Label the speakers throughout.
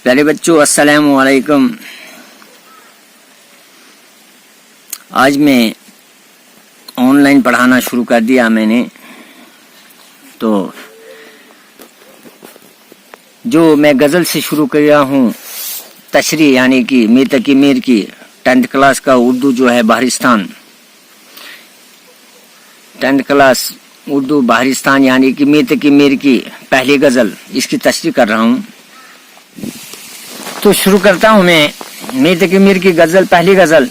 Speaker 1: پیارے بچوں السلام علیکم. آج میں آن لائن پڑھانا شروع کر دیا میں نے. تو جو میں غزل سے شروع کیا ہوں تشریح یعنی کہ میر تقی میر کی 10th کلاس کا اردو جو ہے بہارستان 10th کلاس اردو بہارستان یعنی کہ میر تقی میر کی پہلی غزل اس کی تشریح کر رہا ہوں. تو شروع کرتا ہوں میں میر تقی میر کی غزل. پہلی غزل.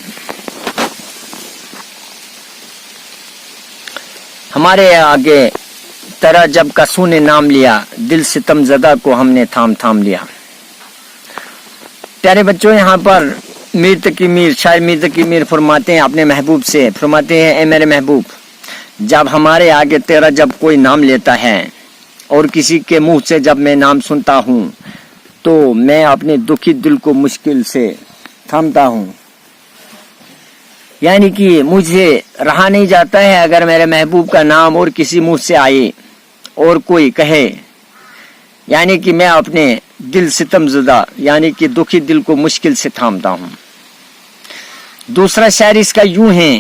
Speaker 1: ہمارے آگے تیرا جب کسوں نے نام لیا دل ستم زدہ کو ہم نے تھام تھام لیا. پیارے بچوں یہاں پر میر تقی میر شاعر میر تقی میر فرماتے ہیں اپنے محبوب سے، فرماتے ہیں اے میرے محبوب جب ہمارے آگے تیرا جب کوئی نام لیتا ہے اور کسی کے منہ سے جب میں نام سنتا ہوں تو میں اپنے دکھی دل کو مشکل سے تھامتا ہوں. یعنی کہ مجھے رہا نہیں جاتا ہے اگر میرے محبوب کا نام اور کسی منہ سے آئے اور کوئی کہے، یعنی کہ میں اپنے دل ستم زدہ یعنی کہ دکھی دل کو مشکل سے تھامتا ہوں. دوسرا شعر اس کا یوں ہے،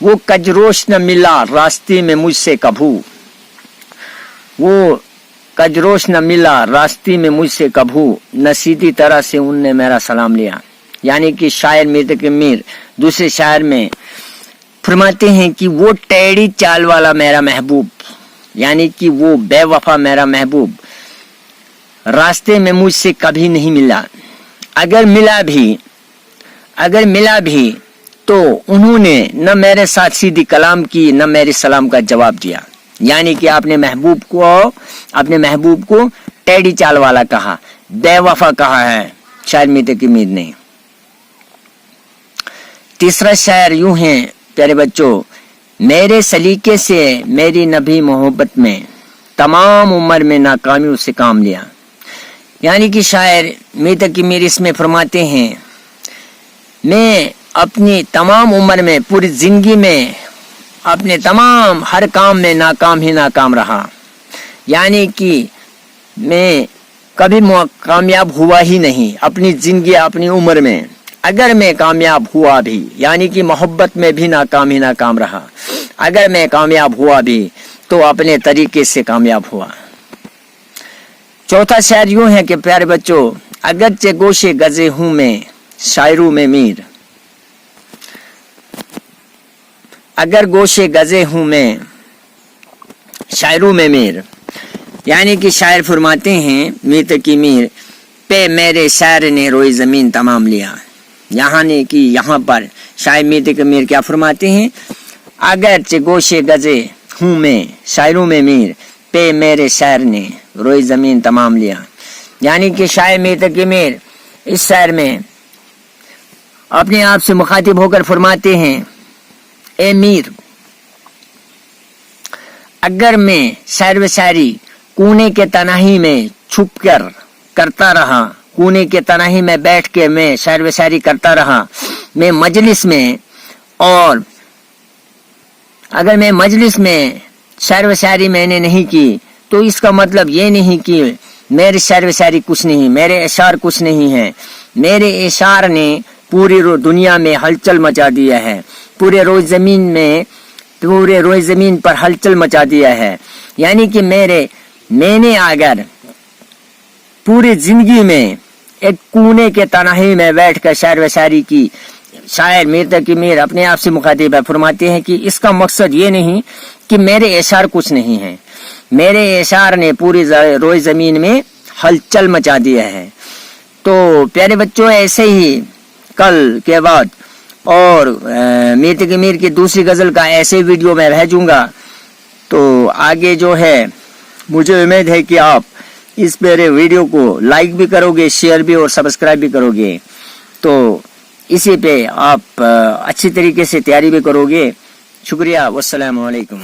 Speaker 1: وہ کجروش نہ ملا راستے میں مجھ سے کبھو، وہ کجروش نہ ملا راستے میں مجھ سے کبھو، نہ سیدھی طرح سے ان نے میرا سلام لیا. یعنی کہ شاعر میر تقی میر دوسرے شاعر میں فرماتے ہیں کہ وہ ٹیڑھی چال والا میرا محبوب یعنی کہ وہ بے وفا میرا محبوب راستے میں مجھ سے کبھی نہیں ملا. اگر ملا بھی تو انہوں نے نہ میرے ساتھ سیدھی کلام کی نہ میرے سلام کا جواب دیا. یعنی کہ اپنے محبوب کو ٹیڑھی چال والا کہا، بے وفا کہا ہے شاعر میر تقی میر نے. تیسرا شعر یوں ہے پیارے بچوں، میرے سلیقے سے میری نبی محبت میں تمام عمر میں ناکامیوں سے کام لیا. یعنی کہ شاعر میر تقی میر اس میں فرماتے ہیں میں اپنی تمام عمر میں پوری زندگی میں اپنے تمام ہر کام میں ناکام ہی ناکام رہا. یعنی کہ میں کبھی کامیاب ہوا ہی نہیں اپنی زندگی اپنی عمر میں. اگر میں کامیاب ہوا بھی یعنی کہ محبت میں بھی ناکام ہی ناکام رہا. اگر میں کامیاب ہوا بھی تو اپنے طریقے سے کامیاب ہوا. چوتھا شعر یوں ہے کہ پیارے بچوں، اگرچہ گوشے گزے ہوں میں شاعروں میں میر، اگر گوشے گزے ہوں میں شاعروں میں میر. یعنی کہ شاعر فرماتے ہیں میر تقی میر پہ میرے شاعر نے روئی زمین تمام لیا. یہاں پر شاعر میر تقی میر کیا فرماتے ہیں، اگرچہ گوشے گزے ہوں میں شاعروں میں میر پہ میرے شاعر نے روئی زمین تمام لیا. یعنی کہ شاعر میر تقی میر اس شعر میں اپنے آپ سے مخاطب ہو کر فرماتے ہیں اے میر، اگر میں شعر و شاعری کونے کے تنہائی میں چھپ کر کرتا رہا، کونے کے تنہائی میں بیٹھ کے میں شعر و شاعری کرتا رہا، میں مجلس میں، اور اگر میں مجلس میں شعر و شاعری میں نے نہیں کی تو اس کا مطلب یہ نہیں کہ میرے شعر و شاعری کچھ نہیں، میرے اشعار کچھ نہیں ہیں. میرے اشعار نے پوری دنیا میں ہلچل مچا دیا ہے، پورے روئے زمین پر ہلچل مچا دیا ہے. یعنی کہ میں نے اگر پوری زندگی میں ایک کونے کے تنہائی میں بیٹھ کر شعر و شاعری کی، شاعر میر تقی میر اپنے آپ سے مخاطب ہے فرماتے ہیں کہ اس کا مقصد یہ نہیں کہ میرے اشعار کچھ نہیں ہیں، میرے اشعار نے پوری روئے زمین میں ہلچل مچا دیا ہے. تو پیارے بچوں ایسے ہی کل کے بعد اور میر تقی میر کی دوسری غزل کا ایسے ویڈیو میں بھیجوں گا. تو آگے جو ہے مجھے امید ہے کہ آپ اس میرے ویڈیو کو لائک بھی کرو گے، شیئر بھی اور سبسکرائب بھی کرو گے. تو اسی پہ آپ اچھی طریقے سے تیاری بھی کرو گے. شکریہ، والسلام علیکم.